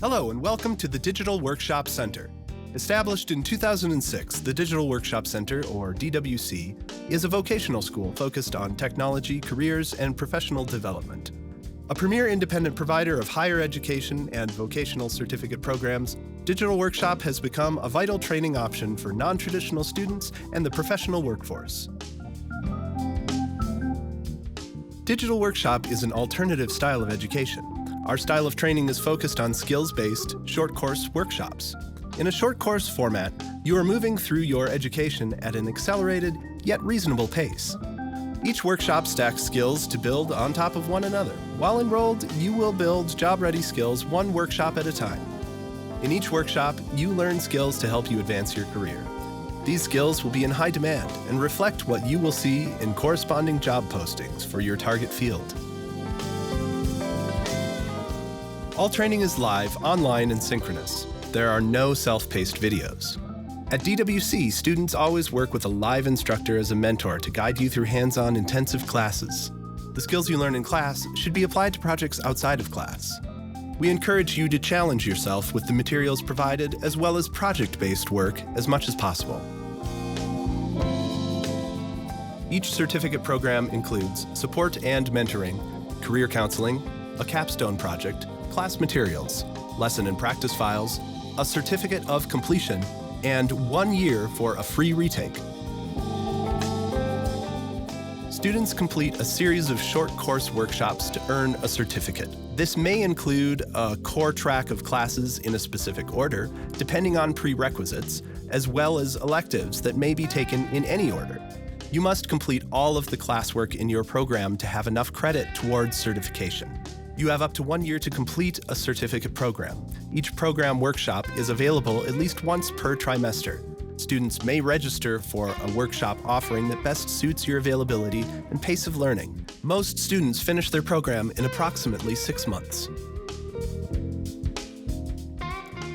Hello and welcome to the Digital Workshop Center. Established in 2006, the Digital Workshop Center, or DWC, is a vocational school focused on technology, careers, and professional development. A premier independent provider of higher education and vocational certificate programs, Digital Workshop has become a vital training option for non-traditional students and the professional workforce. Digital Workshop is an alternative style of education. Our style of training is focused on skills-based, short course workshops. In a short course format, you are moving through your education at an accelerated, yet reasonable pace. Each workshop stacks skills to build on top of one another. While enrolled, you will build job-ready skills one workshop at a time. In each workshop, you learn skills to help you advance your career. These skills will be in high demand and reflect what you will see in corresponding job postings for your target field. All training is live, online, and synchronous. There are no self-paced videos. At DWC, students always work with a live instructor as a mentor to guide you through hands-on intensive classes. The skills you learn in class should be applied to projects outside of class. We encourage you to challenge yourself with the materials provided as well as project-based work as much as possible. Each certificate program includes support and mentoring, career counseling, a capstone project, class materials, lesson and practice files, a certificate of completion, and 1 year for a free retake. Students complete a series of short course workshops to earn a certificate. This may include a core track of classes in a specific order, depending on prerequisites, as well as electives that may be taken in any order. You must complete all of the classwork in your program to have enough credit towards certification. You have up to 1 year to complete a certificate program. Each program workshop is available at least once per trimester. Students may register for a workshop offering that best suits your availability and pace of learning. Most students finish their program in approximately 6 months.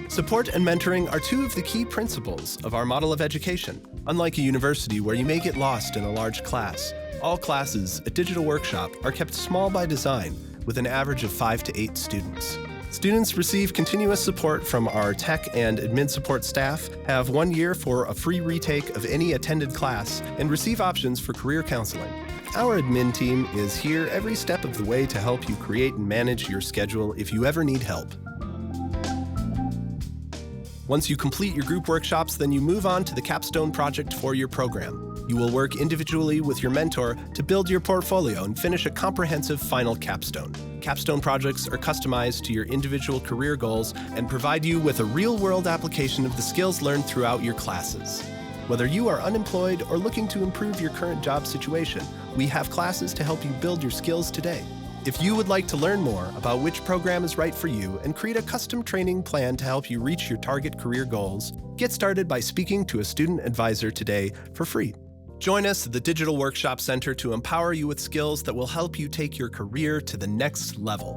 Support and mentoring are two of the key principles of our model of education. Unlike a university where you may get lost in a large class, all classes at Digital Workshop are kept small by design, with an average of 5 to 8 students. Students receive continuous support from our tech and admin support staff, have 1 year for a free retake of any attended class, and receive options for career counseling. Our admin team is here every step of the way to help you create and manage your schedule if you ever need help. Once you complete your group workshops, then you move on to the Capstone Project for your program. You will work individually with your mentor to build your portfolio and finish a comprehensive final capstone. Capstone projects are customized to your individual career goals and provide you with a real-world application of the skills learned throughout your classes. Whether you are unemployed or looking to improve your current job situation, we have classes to help you build your skills today. If you would like to learn more about which program is right for you and create a custom training plan to help you reach your target career goals, get started by speaking to a student advisor today for free. Join us at the Digital Workshop Center to empower you with skills that will help you take your career to the next level.